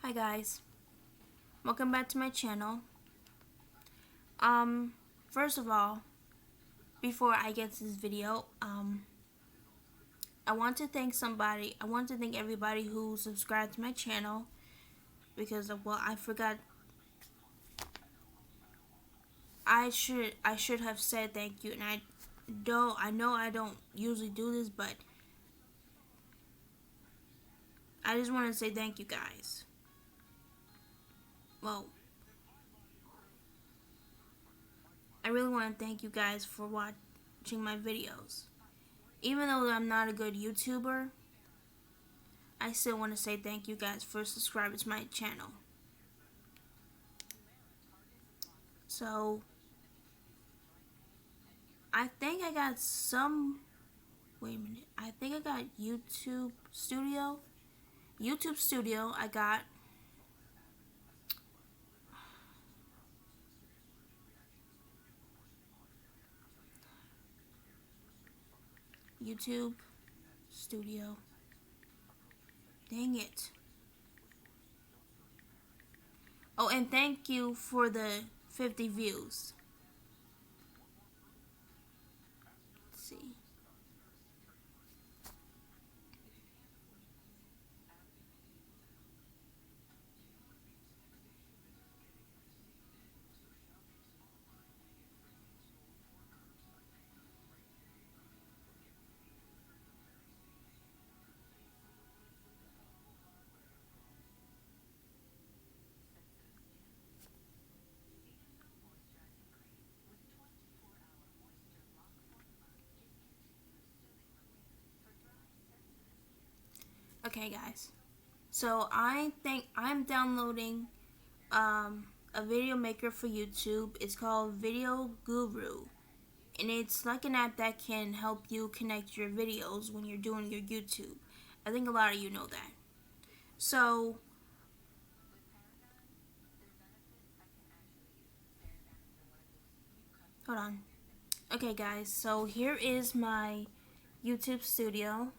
Hi guys, welcome back to my channel. First of all, before I get to this video, I want to thank everybody who subscribed to my channel because I forgot. I should have said thank you, and I know I don't usually do this, but I just want to say thank you guys. Well, I really want to thank you guys for watching my videos. Even though I'm not a good YouTuber, I still want to say thank you guys for subscribing to my channel. So, I think I got wait a minute. I think I got YouTube Studio. YouTube Studio, I got YouTube Studio. Dang it. Oh, and thank you for the 50 views. Let's see. Okay, guys. So I think I'm downloading a video maker for YouTube. It's called Video Guru. And it's like an app that can help you connect your videos when you're doing your YouTube. I think a lot of you know that. So, hold on. Okay, guys, so here is my YouTube studio.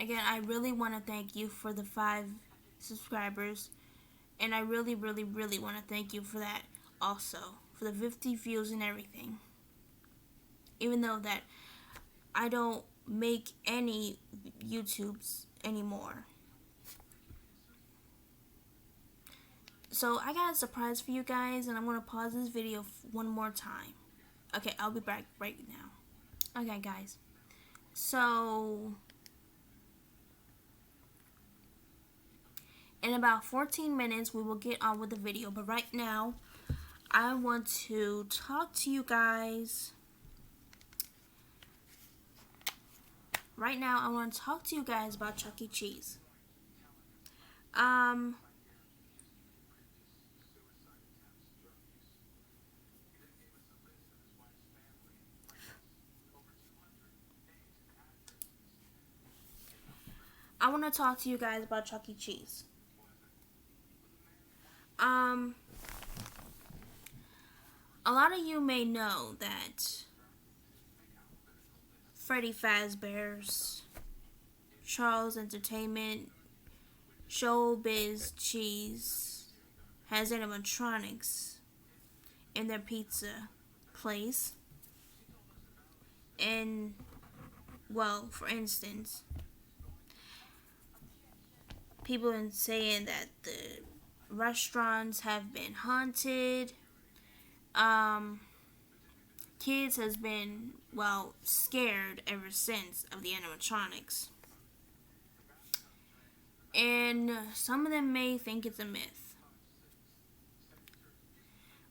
Again, I really want to thank you for the 5 subscribers. And I really, really, really want to thank you for that also. For the 50 views and everything. Even though that I don't make any YouTubes anymore. So I got a surprise for you guys, and I'm going to pause this video one more time. Okay, I'll be back right now. Okay, guys. So, in about 14 minutes, we will get on with the video. But right now, I want to talk to you guys. Right now, I want to talk to you guys about Chuck E. Cheese. I want to talk to you guys about Chuck E. Cheese. A lot of you may know that Freddy Fazbear's, Charles Entertainment, Showbiz Cheese has animatronics in their pizza place. And, well, for instance, people have been saying that the restaurants have been haunted. Kids has been, well, scared ever since of the animatronics. And some of them may think it's a myth.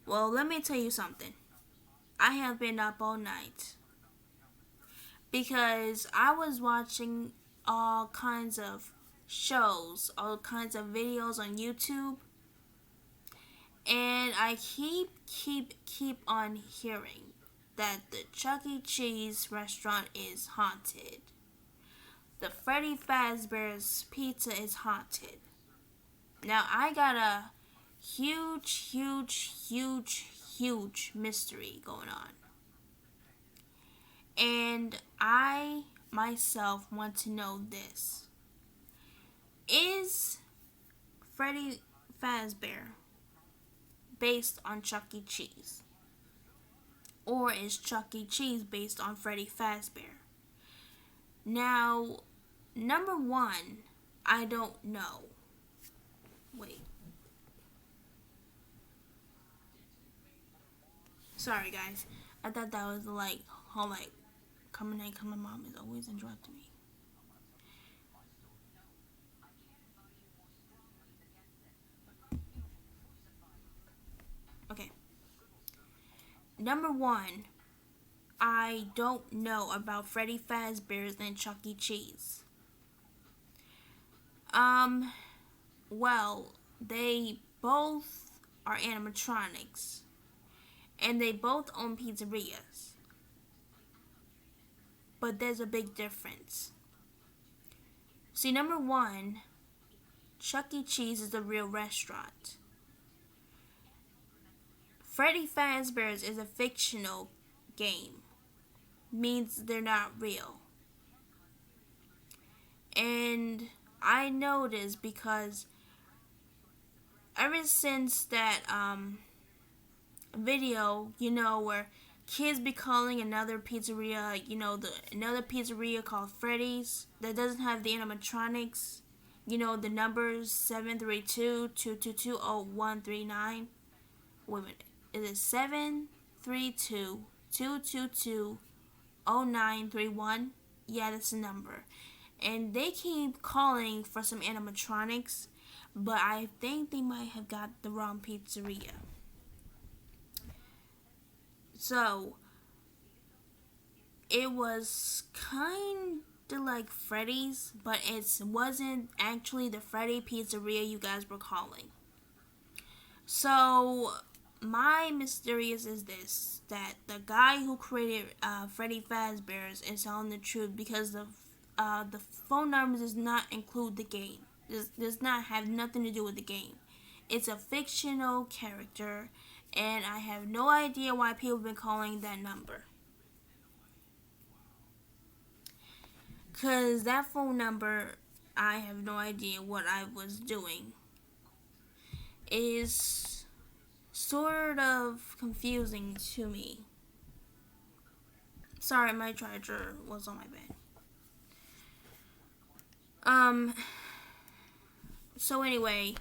Well, let me tell you something. I have been up all night because I was watching all kinds of shows, all kinds of videos on YouTube, and I keep on hearing that the Chuck E. Cheese restaurant is haunted. The Freddy Fazbear's Pizza is haunted. Now, I got a huge mystery going on. And I myself want to know this. Is Freddy Fazbear based on Chuck E. Cheese? Or is Chuck E. Cheese based on Freddy Fazbear? Now, number one, I don't know. Wait. Sorry, guys. I thought that was like, how like, coming in, coming mom is always interrupting me. Okay. Number one, I don't know about Freddy Fazbear's and Chuck E. Cheese. Um, well, they both are animatronics, and they both own pizzerias. But there's a big difference. See, number one, Chuck E. Cheese is a real restaurant. Freddy Fazbear's is a fictional game, means they're not real. And I know this because ever since that video, where kids be calling another pizzeria, another pizzeria called Freddy's that doesn't have the animatronics, the numbers 732-222-0139. Wait a minute. Is it 732-222-0931? Yeah, that's the number. And they keep calling for some animatronics, but I think they might have got the wrong pizzeria. So, it was kind of like Freddy's, but it wasn't actually the Freddy pizzeria you guys were calling. So, my mysterious is this, that the guy who created Freddy Fazbear's is telling the truth because the phone number does not include the game. Does not have nothing to do with the game. It's a fictional character, and I have no idea why people have been calling that number. Because that phone number, I have no idea what I was doing. It is sort of confusing to me. Sorry, my charger was on my bed. So anyway,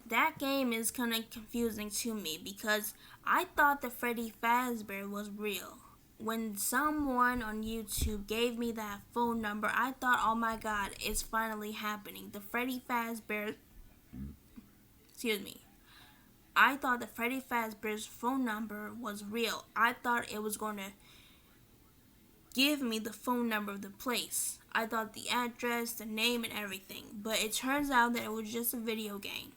that game is kind of confusing to me because I thought that Freddy Fazbear was real. When someone on YouTube gave me that phone number, I thought, oh my god, it's finally happening. The Freddy Fazbear, excuse me. I thought that Freddy Fazbear's phone number was real. I thought it was going to give me the phone number of the place. I thought the address, the name, and everything. But it turns out that it was just a video game.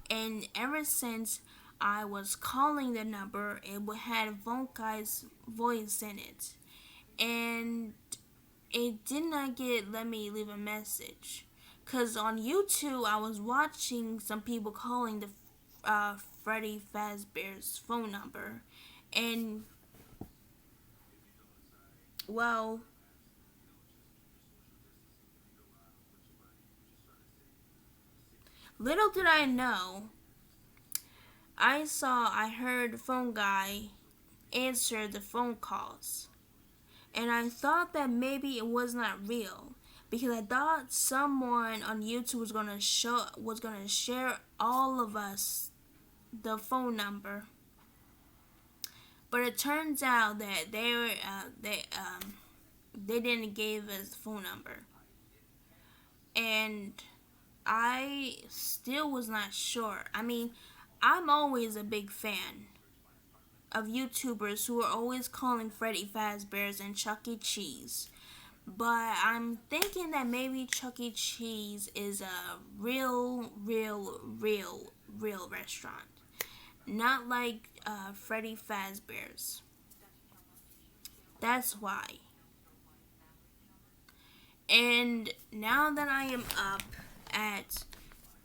And ever since I was calling the number, it had Vonkai's voice in it. And it did not let me leave a message. Because on YouTube, I was watching some people calling the Freddy Fazbear's phone number. And, well, little did I know, I heard the phone guy answer the phone calls. And I thought that maybe it was not real because I thought someone on YouTube was gonna share all of us the phone number. But it turns out that they didn't give us the phone number. And I still was not sure. I mean, I'm always a big fan of YouTubers who are always calling Freddy Fazbear's and Chuck E. Cheese. But I'm thinking that maybe Chuck E. Cheese is a real restaurant. Not like Freddy Fazbear's. That's why. And now that I am up at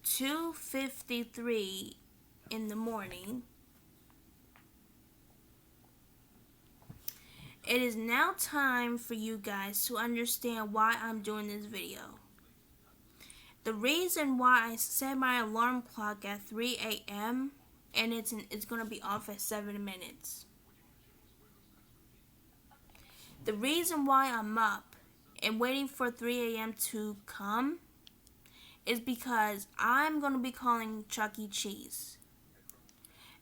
2:53 in the morning, It is now time for you guys to understand why I'm doing this video. The reason why I set my alarm clock at 3 a.m. and it's going to be off at 7 minutes. The reason why I'm up and waiting for 3 a.m. to come is because I'm going to be calling Chuck E. Cheese.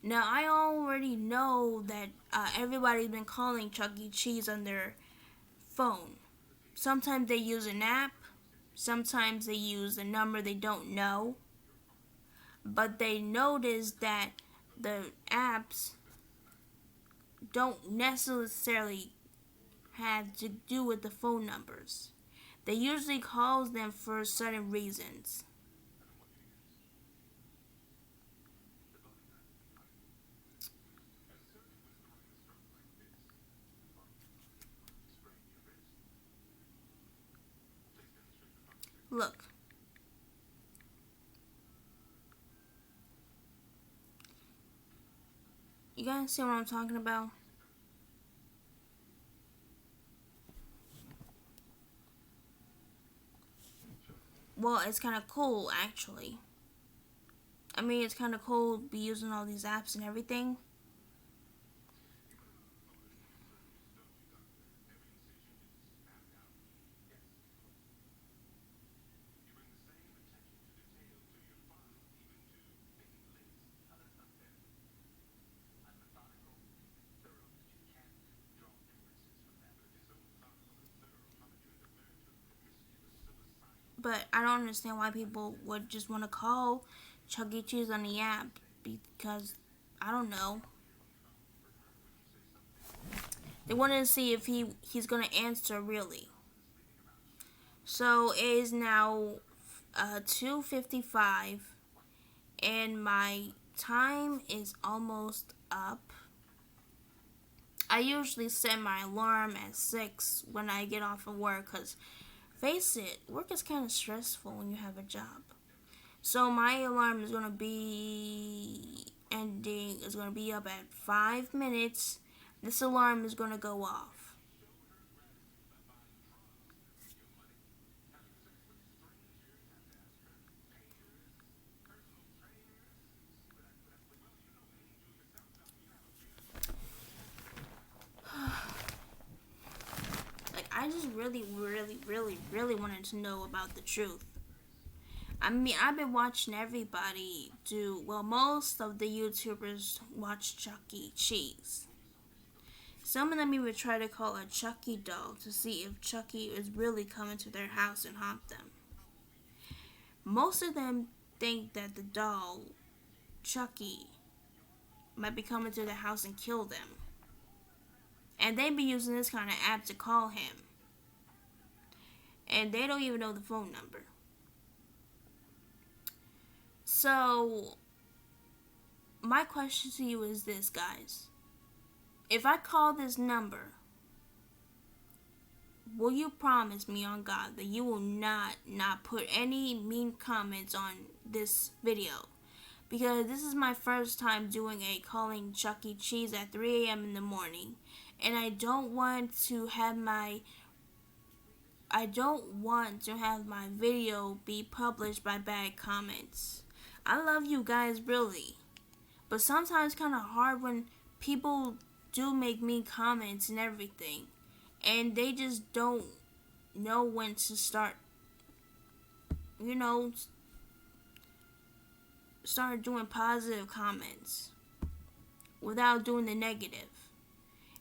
Now, I already know that everybody's been calling Chuck E. Cheese on their phone. Sometimes they use an app. Sometimes they use a number they don't know. But they notice that the apps don't necessarily have to do with the phone numbers. They usually call them for certain reasons. Look. You guys see what I'm talking about? Well, it's kind of cool, actually. I mean, it's kind of cool to be using all these apps and everything. But I don't understand why people would just want to call Chuck E. Cheese on the app, because, I don't know. They wanted to see if he's going to answer, really. So it is now 2:55, and my time is almost up. I usually set my alarm at 6 when I get off of work, because face it, work is kind of stressful when you have a job. So my alarm is going to be up at 5 minutes. This alarm is going to go off. I just really wanted to know about the truth. I mean, I've been watching everybody do, well, most of the YouTubers watch Chuck E. Cheese. Some of them even try to call a Chucky doll to see if Chucky is really coming to their house and haunt them. Most of them think that the doll, Chucky, might be coming to their house and kill them. And they be using this kind of app to call him. And they don't even know the phone number. So, my question to you is this, guys. If I call this number, will you promise me on God that you will not put any mean comments on this video? Because this is my first time doing a calling Chuck E. Cheese at 3 a.m. in the morning. And I don't want to have my video be published by bad comments. I love you guys, really. But sometimes it's kind of hard when people do make mean comments and everything. And they just don't know when to start, start doing positive comments without doing the negative.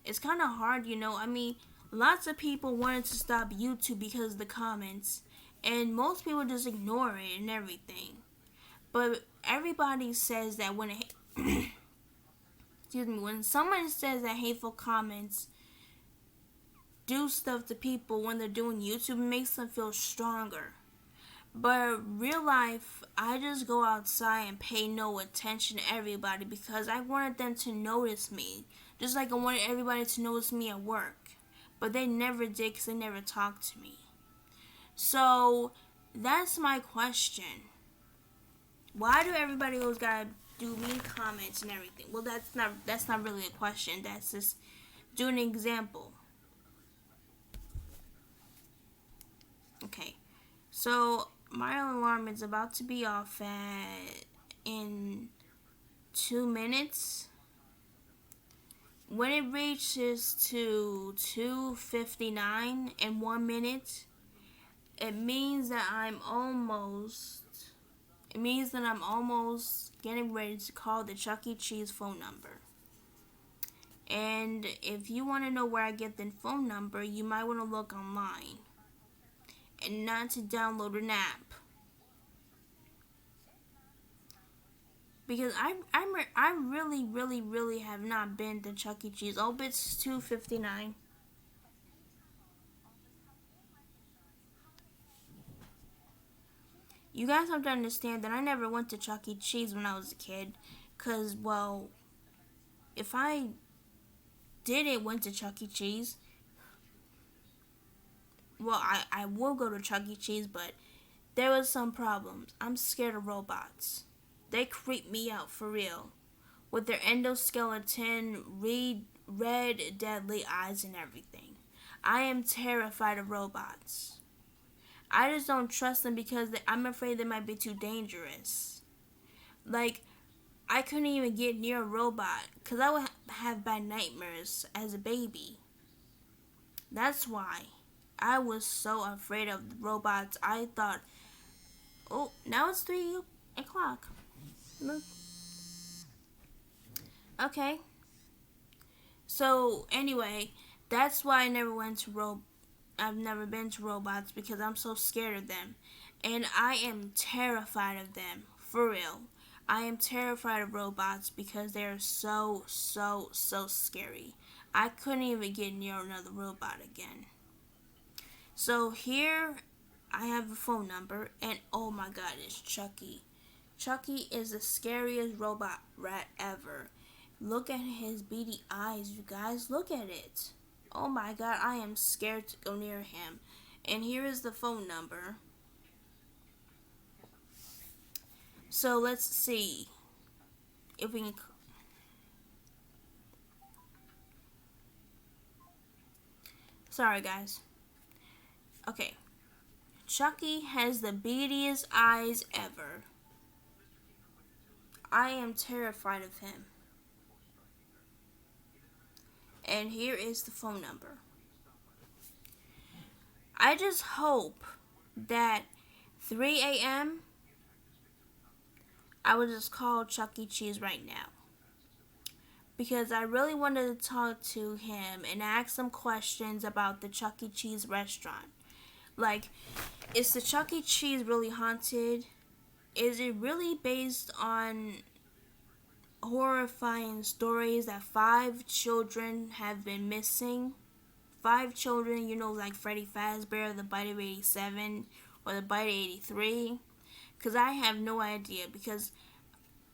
It's kind of hard, I mean, lots of people wanted to stop YouTube because of the comments, and most people just ignore it and everything. But everybody says that when when someone says that hateful comments do stuff to people when they're doing YouTube, it makes them feel stronger. But real life, I just go outside and pay no attention to everybody because I wanted them to notice me. Just like I wanted everybody to notice me at work. But they never did because they never talked to me. So, that's my question. Why do everybody always gotta do mean comments and everything? Well, that's not really a question. That's just do an example. Okay, so my alarm is about to be off at in 2 minutes. When it reaches to 2:59 in 1 minute, it means that I'm almost getting ready to call the Chuck E. Cheese phone number. And if you want to know where I get the phone number, you might want to look online and not to download an app. Because I really have not been to Chuck E. Cheese. Oh, it's 2:59. You guys have to understand that I never went to Chuck E. Cheese when I was a kid. Because, well, if I didn't went to Chuck E. Cheese, well, I will go to Chuck E. Cheese, but there was some problems. I'm scared of robots. They creep me out for real. With their endoskeleton, red, deadly eyes and everything. I am terrified of robots. I just don't trust them because I'm afraid they might be too dangerous. Like, I couldn't even get near a robot because I would have bad nightmares as a baby. That's why I was so afraid of the robots. I thought, oh, now it's 3 o'clock. Look. Okay. So anyway, that's why I've never been to robots because I'm so scared of them. And I am terrified of them. For real. I am terrified of robots because they are so scary. I couldn't even get near another robot again. So here I have a phone number and oh my god, it's Chucky. Chucky is the scariest robot rat ever. Look at his beady eyes, you guys. Look at it. Oh my god, I am scared to go near him. And here is the phone number. So let's see if we can. Sorry, guys. Okay. Chucky has the beadiest eyes ever. I am terrified of him. And here is the phone number. I just hope that 3 a.m. I would just call Chuck E. Cheese right now. Because I really wanted to talk to him and ask him questions about the Chuck E. Cheese restaurant. Like, is the Chuck E. Cheese really haunted? Is it really based on horrifying stories that 5 children have been missing? 5 children, like Freddy Fazbear, the Bite of 87, or the Bite of 83? Because I have no idea, because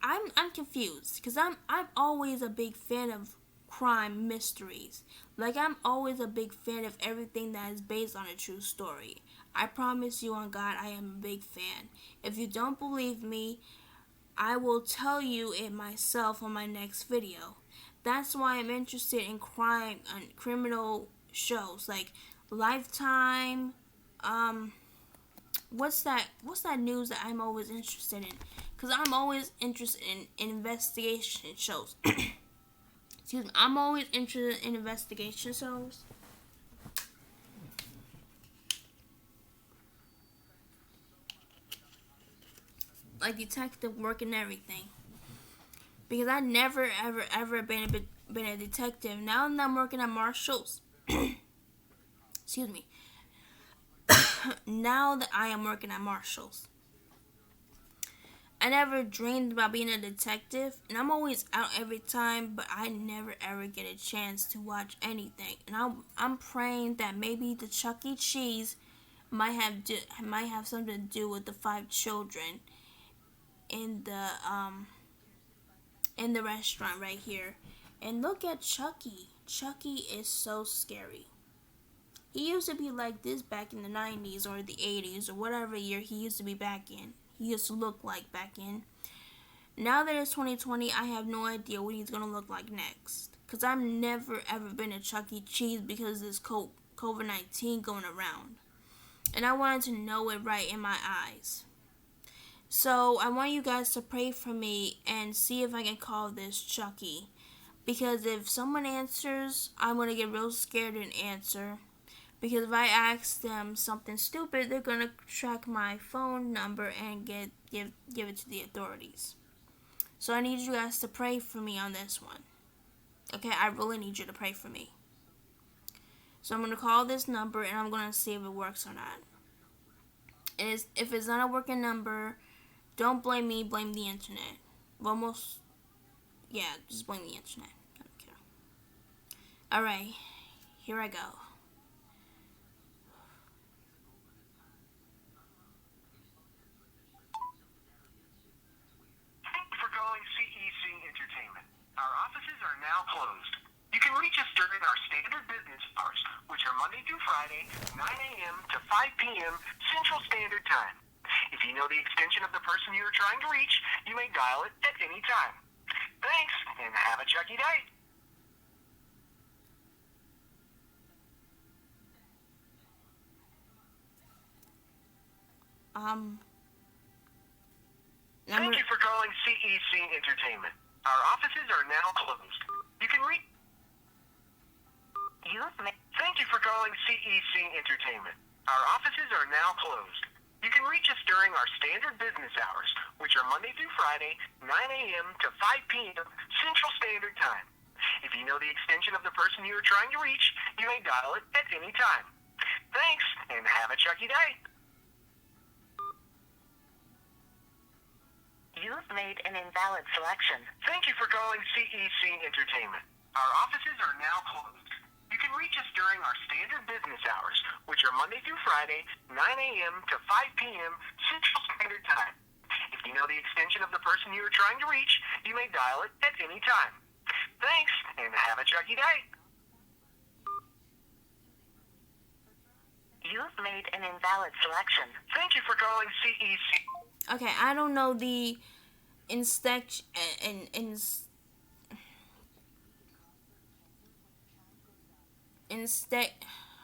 I'm confused, because I'm always a big fan of crime mysteries. Like, I'm always a big fan of everything that is based on a true story. I promise you on God, I am a big fan. If you don't believe me, I will tell you it myself on my next video. That's why I'm interested in crime and criminal shows like Lifetime. What's that news that I'm always interested in? Because I'm always interested in investigation shows. Excuse me. I'm always interested in investigation shows. Like detective work and everything. Because I never ever been a detective. Now that I'm working at Marshall's. Excuse me. Now that I am working at Marshall's, I never dreamed about being a detective, and I'm always out every time, but I never ever get a chance to watch anything. And I'm praying that maybe the Chuck E. Cheese might have something to do with the 5 children in the restaurant right here. And look at Chucky. Chucky is so scary. He used to be like this back in the 90s or the 80s or whatever year he used to be back in. He used to look like back in. Now that it's 2020, I have no idea what he's going to look like next. Because I've never ever been to Chuck E. Cheese because of this COVID-19 going around. and I wanted to know it right in my eyes. So I want you guys to pray for me and see if I can call this Chucky. Because if someone answers, I'm going to get real scared and answer. Because if I ask them something stupid, they're going to track my phone number and give it to the authorities. So I need you guys to pray for me on this one. Okay, I really need you to pray for me. So I'm going to call this number and I'm going to see if it works or not. And if it's not a working number, don't blame me, blame the internet. Just blame the internet. I don't care. Alright, here I go. Thank you for calling CEC Entertainment. Our offices are now closed. You can reach us during our standard business hours, which are Monday through Friday, 9 a.m. to 5 p.m. Central Standard Time. If you know the extension of the person you are trying to reach, you may dial it at any time. Thanks, and have a Chucky day. Thank you for calling CEC Entertainment. Our offices are now closed. You can reach... Thank you for calling CEC Entertainment. Our offices are now closed. You can reach us during our standard business hours, which are Monday through Friday, 9 a.m. to 5 p.m. Central Standard Time. If you know the extension of the person you are trying to reach, you may dial it at any time. Thanks, and have a Chucky day. You've made an invalid selection. Thank you for calling CEC Entertainment. Our offices are now closed. You can reach us during our standard business hours, which are Monday through Friday, 9 a.m. to 5 p.m. Central Standard Time. If you know the extension of the person you are trying to reach, you may dial it at any time. Thanks, and have a Chucky day. You've made an invalid selection. Thank you for calling CEC. Okay, I don't know the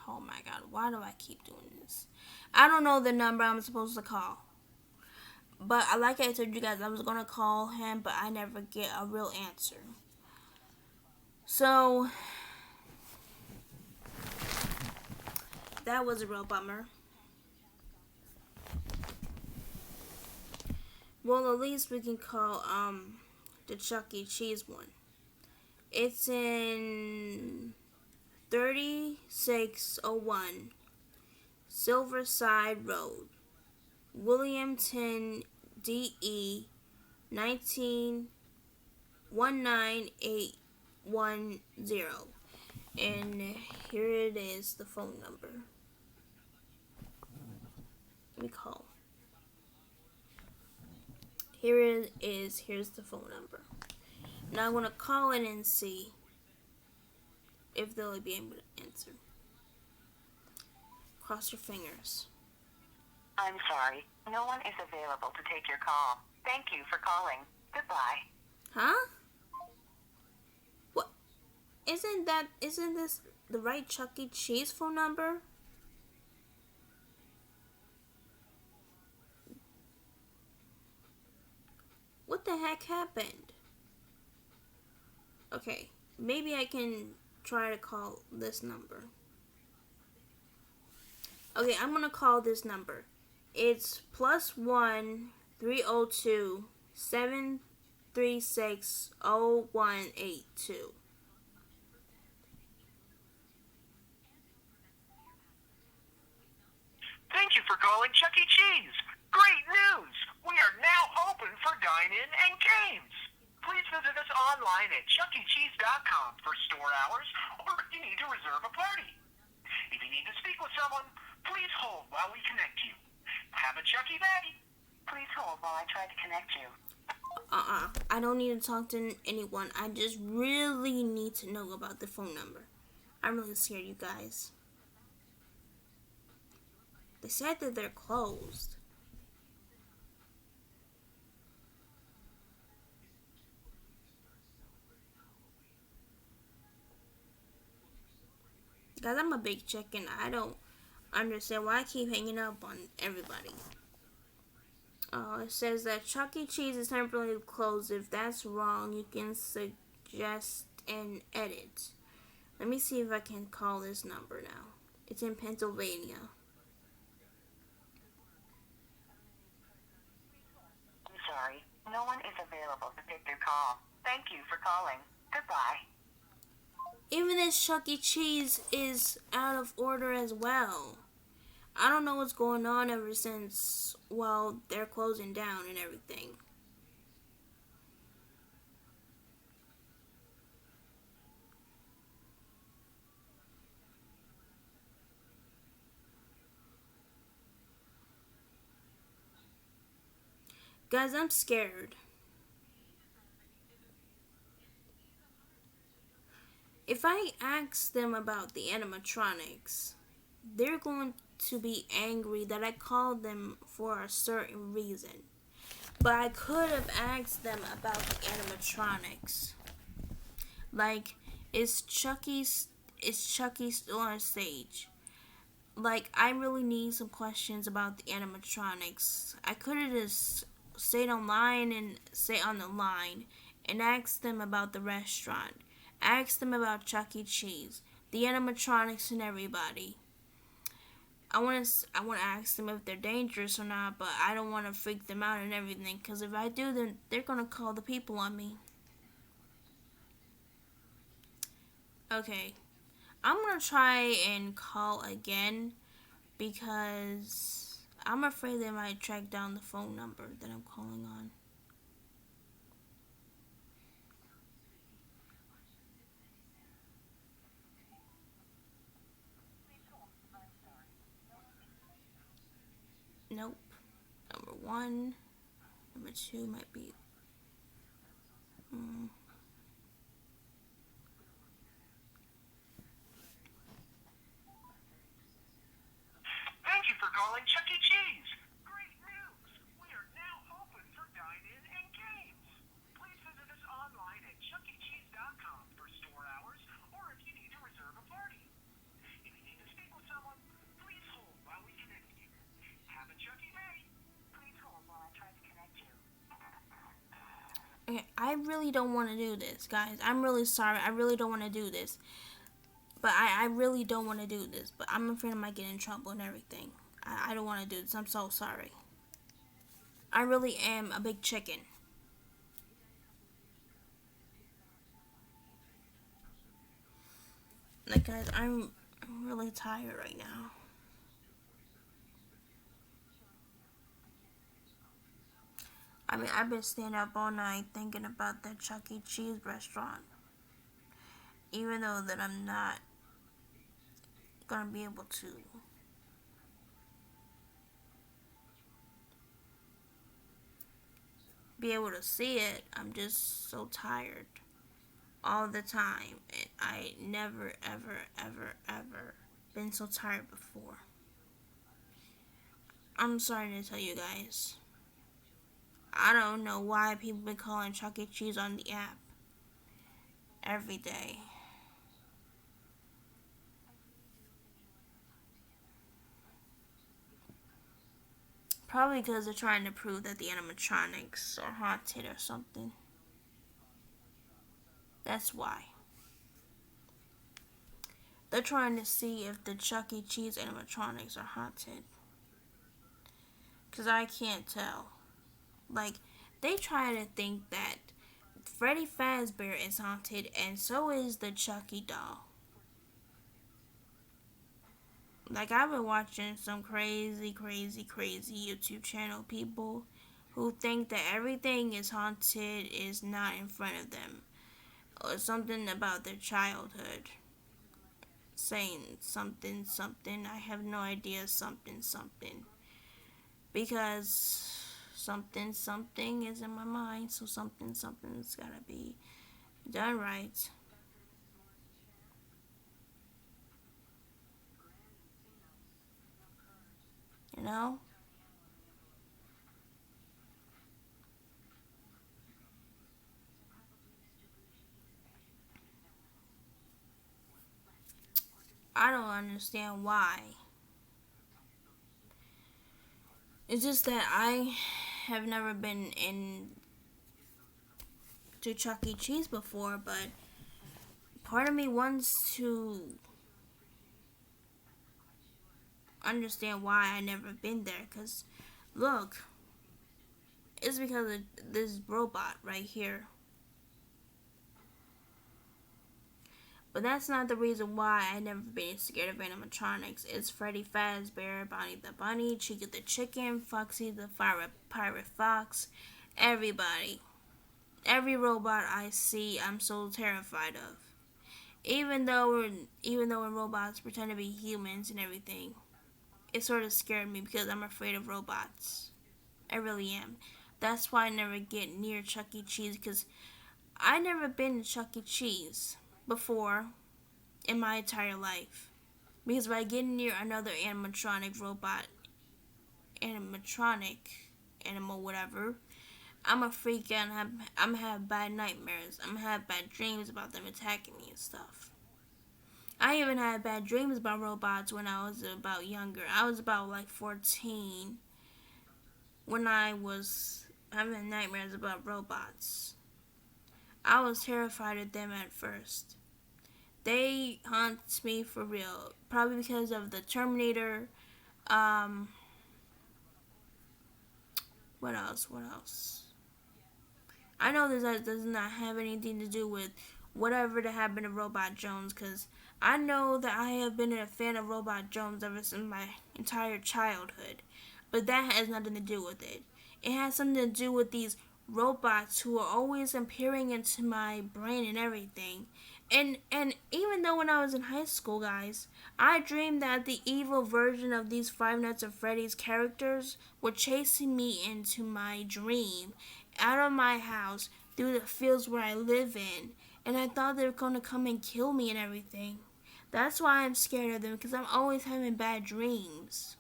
oh my god, why do I keep doing this? I don't know the number I'm supposed to call. But like I told you guys, I was gonna call him, but I never get a real answer. So that was a real bummer. Well, at least we can call the Chuck E. Cheese one. It's in 3601 Silverside Road, Williamton, DE 1919810. And here it is, the phone number. Let me call. Here's the phone number. Now I'm gonna call in and see if they'll be able to answer. Cross your fingers. I'm sorry. No one is available to take your call. Thank you for calling. Goodbye. Huh? What? Isn't this the right Chuck E. Cheese phone number? What the heck happened? Okay, maybe I can try to call this number. Okay, I'm gonna call this number. It's +1 302 736 0182. Thank you for calling Chuck E. Cheese. Great news! We are now open for dine-in and games. Please visit us online at chuckecheese.com for store hours or if you need to reserve a party. If you need to speak with someone, please hold while we connect you. Have a Chucky day. Please hold while I try to connect you. I don't need to talk to anyone. I just really need to know about the phone number. I'm really scared, you guys. They said that they're closed. Guys, I'm a big chicken. I don't understand why I keep hanging up on everybody. It says that Chuck E. Cheese is temporarily closed. If that's wrong, you can suggest an edit. Let me see if I can call this number now. It's in Pennsylvania. I'm sorry, no one is available to take your call. Thank you for calling. Goodbye. Even this Chuck E. Cheese is out of order as well. I don't know what's going on ever since, well, they're closing down and everything. Guys, I'm scared. If I ask them about the animatronics, they're going to be angry that I called them for a certain reason. But I could have asked them about the animatronics. Like, is Chucky still on stage? Like, I really need some questions about the animatronics. I could have just stayed online and stay on the line and asked them about the restaurant. Asked them about Chuck E. Cheese, the animatronics, and everybody. I want to ask them if they're dangerous or not, but I don't want to freak them out and everything. Cause if I do, then they're gonna call the people on me. Okay, I'm gonna try and call again because I'm afraid they might track down the phone number that I'm calling on. Nope. Number one. Number two might be. Mm. Thank you for calling Chuck E. Cheese. Great news! We are now open for dine-in and games. Please visit us online at chuckecheese.com for store hours or if you need to reserve a party. If you need to speak with someone, please hold while we connect you. Have a Chucky day. Please hold while I try to connect you. Okay, I really don't want to do this, guys. I'm really sorry. I really don't want to do this. But I really don't want to do this. But I'm afraid I might get in trouble and everything. I don't want to do this. I'm so sorry. I really am a big chicken. Like, guys, I'm really tired right now. I mean, I've been staying up all night thinking about that Chuck E. Cheese restaurant. Even though that I'm not gonna be able to see it, I'm just so tired all the time. And I never, ever, ever, ever been so tired before. I'm sorry to tell you guys. I don't know why people been calling Chuck E. Cheese on the app every day. Probably because they're trying to prove that the animatronics are haunted or something. That's why. They're trying to see if the Chuck E. Cheese animatronics are haunted. Because I can't tell. Like, they try to think that Freddy Fazbear is haunted and so is the Chucky doll. Like, I've been watching some crazy, crazy, crazy YouTube channel people who think that everything is haunted is not in front of them. Or something about their childhood. Saying something, something. I have no idea, something, something. Because something, something is in my mind, so something, something's gotta be done right. You know? I don't understand why. It's just that I have never been in to Chuck E. Cheese before, but part of me wants to understand why I never been there. Cause look, it's because of this robot right here. But that's not the reason why I never been scared of animatronics. It's Freddy Fazbear, Bonnie the Bunny, Chica the Chicken, Foxy the Pirate Fox, everybody. Every robot I see, I'm so terrified of. Even though when robots pretend to be humans and everything, it sort of scared me because I'm afraid of robots. I really am. That's why I never get near Chuck E. Cheese because I never been to Chuck E. Cheese before in my entire life. Because if I get near another animatronic animal, whatever, I'm a freak out and I'm gonna have bad nightmares. I'm gonna have bad dreams about them attacking me and stuff. I even had bad dreams about robots when I was about younger. I was about like 14 when I was having nightmares about robots. I was terrified of them at first. They haunt me for real. Probably because of the Terminator. Um, what else? What else? I know this does not have anything to do with whatever that happened to Robot Jones, because I know that I have been a fan of Robot Jones ever since my entire childhood. But that has nothing to do with it. It has something to do with these robots who are always appearing into my brain and everything. And even though when I was in high school, guys, I dreamed that the evil version of these Five Nights at Freddy's characters were chasing me into my dream, out of my house, through the fields where I live in, and I thought they were going to come and kill me and everything. That's why I'm scared of them, because I'm always having bad dreams.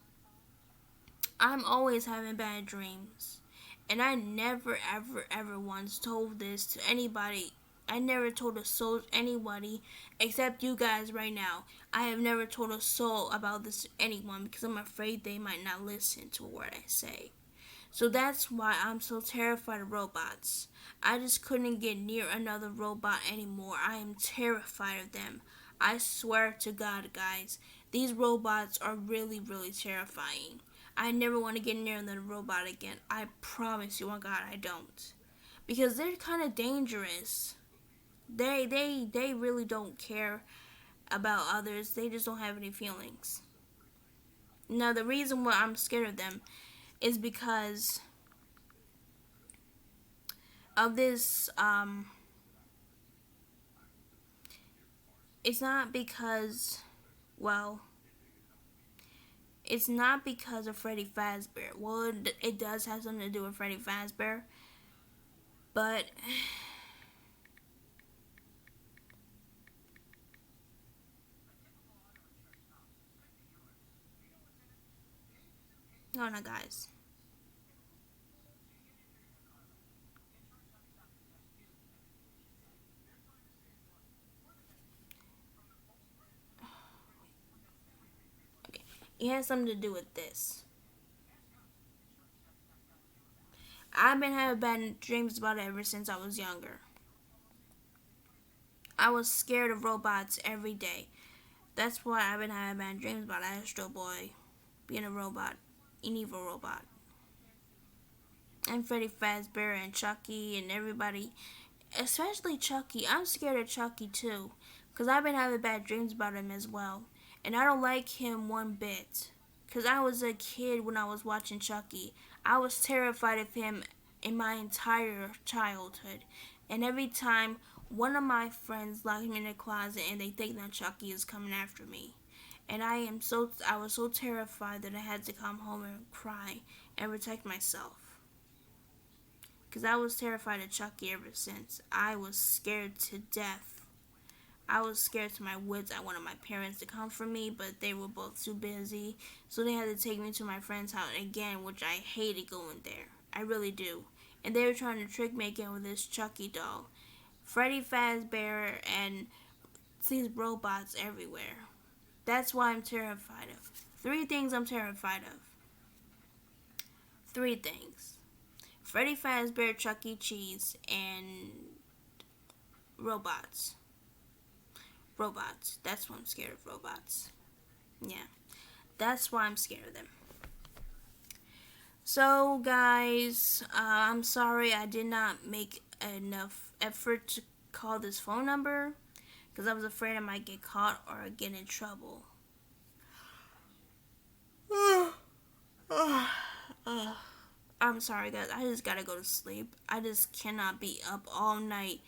I'm always having bad dreams. And I never, ever, ever once told this to anybody. I never told a soul to anybody except you guys right now. I have never told a soul about this to anyone because I'm afraid they might not listen to what I say. So that's why I'm so terrified of robots. I just couldn't get near another robot anymore. I am terrified of them. I swear to God, guys, these robots are really, really terrifying. I never want to get near another robot again. I promise you, on God, I don't. Because they're kind of dangerous. They really don't care about others. They just don't have any feelings. Now, the reason why I'm scared of them is because of this. It's not because, well, it's not because of Freddy Fazbear. Well, it does have something to do with Freddy Fazbear, but no, no, guys. Okay, it has something to do with this. I've been having bad dreams about it ever since I was younger. I was scared of robots every day. That's why I've been having bad dreams about Astro Boy being a robot, an evil robot. And Freddy Fazbear and Chucky and everybody, especially Chucky. I'm scared of Chucky too, because I've been having bad dreams about him as well. And I don't like him one bit. Because I was a kid when I was watching Chucky. I was terrified of him in my entire childhood. And every time one of my friends locked me in a closet and they think that Chucky is coming after me. And I was so terrified that I had to come home and cry and protect myself. Because I was terrified of Chucky ever since. I was scared to death. I was scared to my wits. I wanted my parents to come for me, but they were both too busy. So they had to take me to my friend's house again, which I hated going there. I really do. And they were trying to trick me again with this Chucky doll. Freddy Fazbear and these robots everywhere. That's why I'm terrified of. 3 things I'm terrified of. three things: Freddy Fazbear, Chuck E. Cheese, and robots. Robots. That's why I'm scared of robots. Yeah, that's why I'm scared of them. So, guys, I'm sorry I did not make enough effort to call this phone number because I was afraid I might get caught or get in trouble. I'm sorry, guys. I just gotta go to sleep. I just cannot be up all night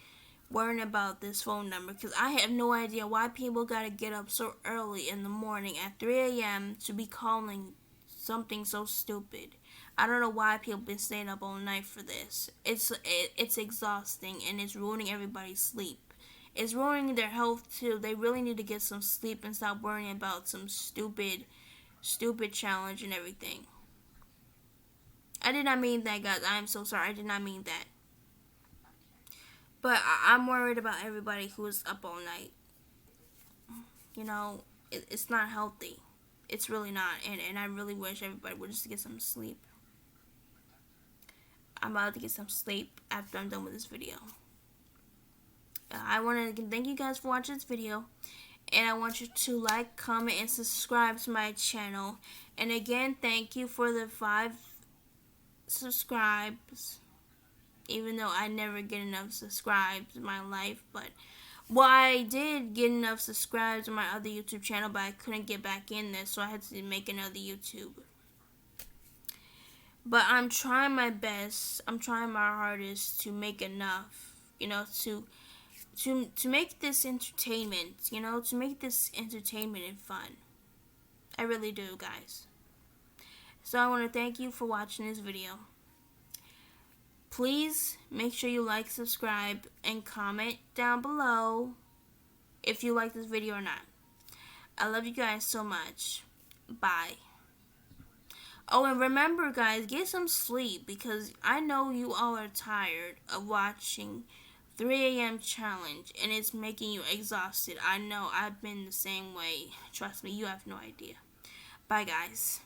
worrying about this phone number because I have no idea why people gotta get up so early in the morning at 3 a.m. to be calling something so stupid. I don't know why people been staying up all night for this. It's exhausting and it's ruining everybody's sleep. It's ruining their health too. They really need to get some sleep and stop worrying about some stupid challenge and everything. I did not mean that, guys. I am so sorry. I did not mean that. But I'm worried about everybody who is up all night. You know, it's not healthy. It's really not. And I really wish everybody would just get some sleep. I'm about to get some sleep after I'm done with this video. I want to thank you guys for watching this video. And I want you to like, comment, and subscribe to my channel. And again, thank you for the 5 subscribes. Even though I never get enough subscribes in my life. But, well, I did get enough subscribes on my other YouTube channel. But I couldn't get back in there. So I had to make another YouTube. But I'm trying my best. I'm trying my hardest to make enough. You know, to make this entertainment, you know, to make this entertainment and fun. I really do, guys. So I want to thank you for watching this video. Please make sure you like, subscribe, and comment down below if you like this video or not. I love you guys so much. Bye. Oh, and remember, guys, get some sleep because I know you all are tired of watching 3 a.m. challenge and it's making you exhausted. I know, I've been the same way. Trust me, you have no idea. Bye, guys.